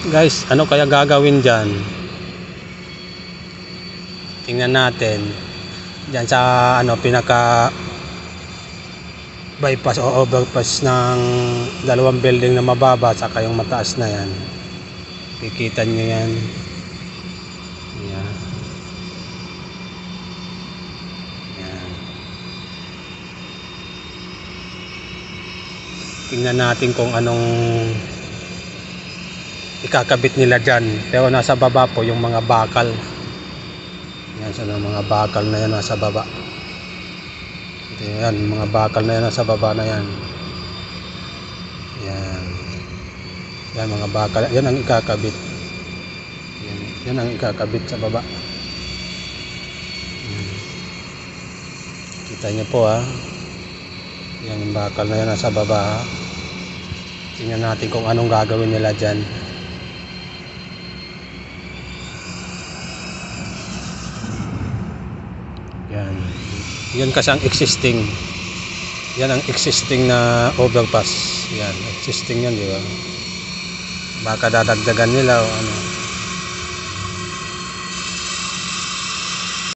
Guys, ano kaya gagawin dyan? Tingnan natin. Dyan sa pinaka bypass o overpass ng dalawang building na mababa saka yung mataas na yan. Kikita nyo yan. Yan. Yan. Tingnan natin kung anong ikakabit nila dyan. Pero nasa baba po yung mga bakal. Yan, sa mga bakal na yan nasa baba. Ito yan, mga bakal na yan nasa baba na yan. Yan. Yan mga bakal. Yan ang ikakabit. Yan ang ikakabit sa baba. Yan. Kita nyo po ha. Yan yung bakal na yan nasa baba ha. Tingnan natin kung anong gagawin nila dyan. Yan. Yan kasi ang existing. Yan ang existing na overpass. Yan, existing yan, di ba? Baka dadagdagan nila o ano.